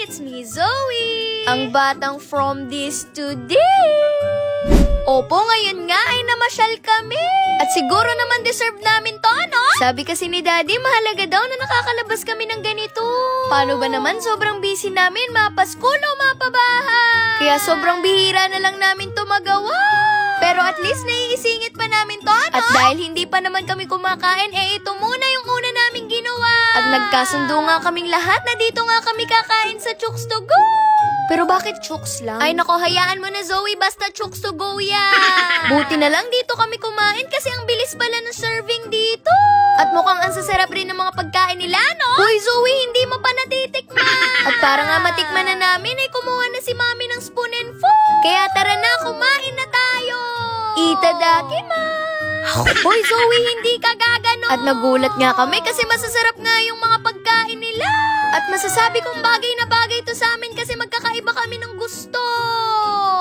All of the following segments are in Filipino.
it's me, Zoe! Ang batang from this today! Opo, ngayon nga ay namasyal kami! At siguro naman deserve namin to, ano? Sabi kasi ni Daddy, mahalaga daw na nakakalabas kami ng ganito. Paano ba naman sobrang busy namin, mapaskul o mapabahay? Kaya sobrang bihira na lang namin to magawa. Pero at least naiisingit pa namin to, ano? At dahil hindi pa naman kami kumakain, ito muna yung una naming ginawa. At nagkasundo nga kaming lahat na dito nga kami kakain sa Chooks to Go. Pero bakit Chooks lang? Ay nako, hayaan mo na Zoe, basta Chooks to Go yan. Buti na lang dito kami kumain kasi ang bilis pala ng serving dito. At mukhang ang sasarap rin ng mga pagkain nila, no? Hoy Zoe, hindi mo pa natitikman. At para nga matikman na namin, ay kumuha na si Mami ng spoon and fork. Kaya tara na, kumain na tayo. Itadakimasu. Hoy Zoe, hindi ka gagano. At nagulat nga kami kasi masasarap nga yung mga pagkain nila. At masasabi kong bagay na bagay to sa amin kasi magkakaiba kami ng gusto.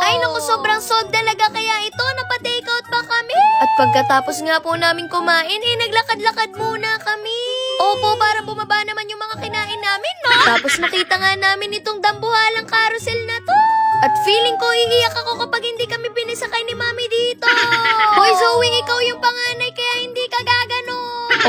Ay naku, sobrang sod talaga kaya ito, napa-take out pa kami. At pagkatapos nga po namin kumain, naglakad-lakad muna kami. Opo, para bumaba naman yung mga kinain namin, no? Tapos nakita nga namin itong dambuhalang carousel na to. At feeling ko iiyak ako kapag hindi kami pinisakay ni Mami dito. Hoy Zoe, ikaw yung panganay kaya hindi ka gagano.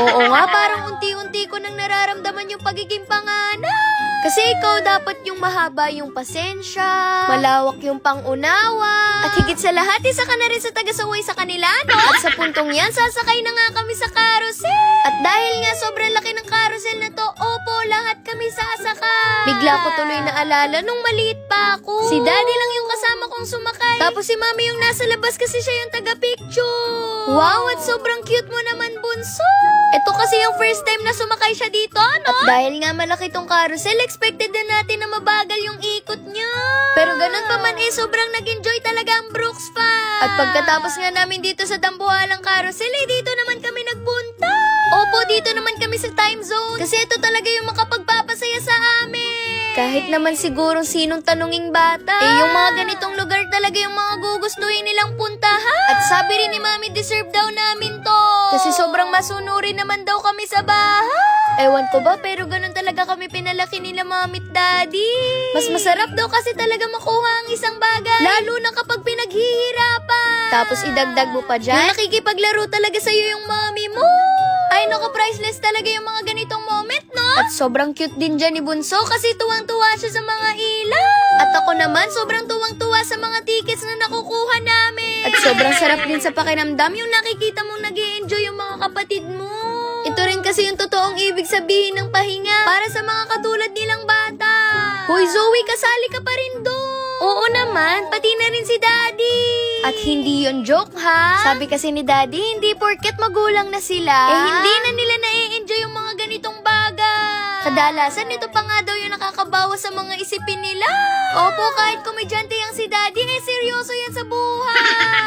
Oo nga, parang unti-unti ko nang nararamdaman yung pagiging panganay. Kasi ikaw dapat yung mahaba yung pasensya, malawak yung pangunawa, at higit sa lahat, isa ka na rin sa taga-saway sa kanila, no? At sa puntong yan, sasakay na nga kami sa carousel. At dahil nga sobrang laki ng carousel na to, opo, lahat kami sasakay. Bigla ko tuloy na alala nung maliit pa ako. Si Daddy lang yung kasama kong sumakay. Tapos si Mami yung nasa labas kasi siya yung taga-picture. Wow, at sobrang cute mo naman, bunso. Ito kasi yung first time na sumakay siya dito, no? At dahil nga malaki tong carousel, expected na natin na mabagal yung ikot niya. Pero ganun pa man sobrang nag-enjoy talaga ang Brooks fa. At pagkatapos nga namin dito sa dambuhalang carousel, dito naman kami nagpunta. Opo, dito naman kami sa time zone. Kasi ito talaga yung makapagpapasaya sa amin. Kahit naman siguro sinong tanunging bata, yung mga ganitong lugar talaga yung mga gugustuhin nilang puntahan. At sabi rin ni Mami, deserve daw namin to. Kasi sobrang masunurin naman daw kami sa bahay. Ewan ko ba, pero ganun talaga kami pinalaki nila Mami at Daddy. Mas masarap daw kasi talaga makuha ang isang bagay. Lalo na kapag pinaghihirapan. Tapos idagdag mo pa dyan, yung nakikipaglaro talaga sa'yo yung Mami mo. Ay naku, priceless talaga yung mga ganitong moment, no? At sobrang cute din dyan ni Bunso kasi tuwang-tuwa siya sa mga ilaw. At ako naman, sobrang tuwang-tuwa sa mga tickets na nakukuha namin. At sobrang sarap din sa pakiramdam yung nakikita mong nag-i-enjoy yung mga kapatid mo. Ito rin kasi yung totoong ibig sabihin ng pahinga para sa mga katulad nilang bata. Hoy Zoe, kasali ka pa rin doon. Oo naman, pati na rin si Daddy. At hindi yon joke ha. Sabi kasi ni Daddy, hindi porket magulang na sila, hindi na nila na-enjoy yung mga ganitong bagay. Kadalasan ito pa nga daw yung nakakabawas sa mga isipin nila. Opo, kahit komedyante yang si Daddy, seryoso yan sa buhay.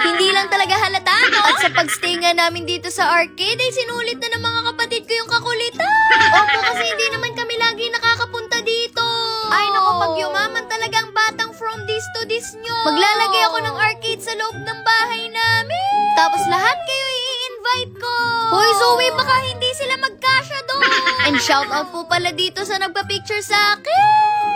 Hindi lang talaga halata, no? At sa pagstay nga namin dito sa arcade, sinulit na ng mga kapatid ko yung kakulitan. Opo, kasi hindi naman kami lagi nakakapunta dito. Ay naku, pag yumaman talaga ang batang from this to this nyo. Maglalagay ako ng arcade sa loob ng bahay namin. Tapos lahat kayo i-invite ko. Hoy Zoe, baka hindi sila magkasya doon. And shout out po pala dito sa nagpa-picture sa akin.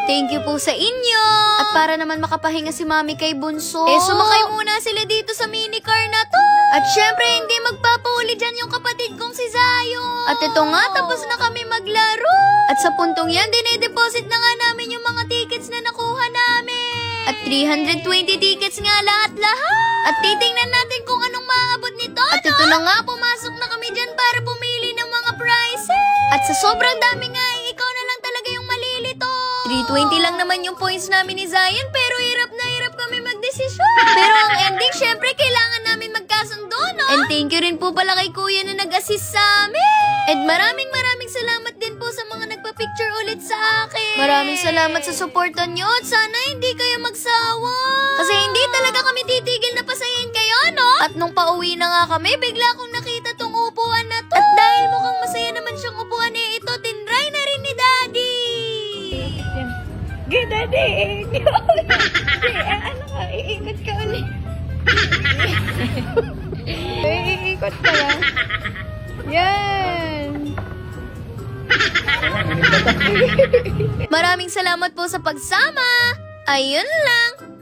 Thank you po sa inyo. At para naman makapahinga si Mami kay Bunso, sumakay muna sila dito sa minicar na to. At syempre, hindi magpapauli dyan yung kapatid kong si Zayo. At ito nga, tapos na kami maglaro. At sa puntong yan, dinedeposit na nga namin yung mga tickets na nakuha namin. At 320 tickets nga lahat-lahat. At titingnan natin kung anong maabot nito. At ito na nga, pumasok na kami dyan para pumili ng mga prizes. At sa sobrang dami nga, ikaw na lang talaga yung malilito. 320 lang naman yung points namin ni Zion, pero hirap na hirap kami magdesisyon. Pero ang ending, syempre, kailangan namin magkasundo, no? And thank you rin po pala kay Kuya na nag-assist sa amin. And maraming salamat din po sa mga nagpa-picture ulit sa akin. Maraming salamat sa suportan nyo at sana hindi kayo magsawa. Kasi hindi talaga kami titigil na pasayin kayo, no? At nung pauwi na nga kami, bigla kong nakita tong upuan na to. At dahil mukhang masaya naman siyang upuan ito, tinry na rin ni Daddy. Good Daddy! Ano ka? Iikot ka ulit. Iikot ka lang. Yan! Maraming salamat po sa pagsama. Ayun lang.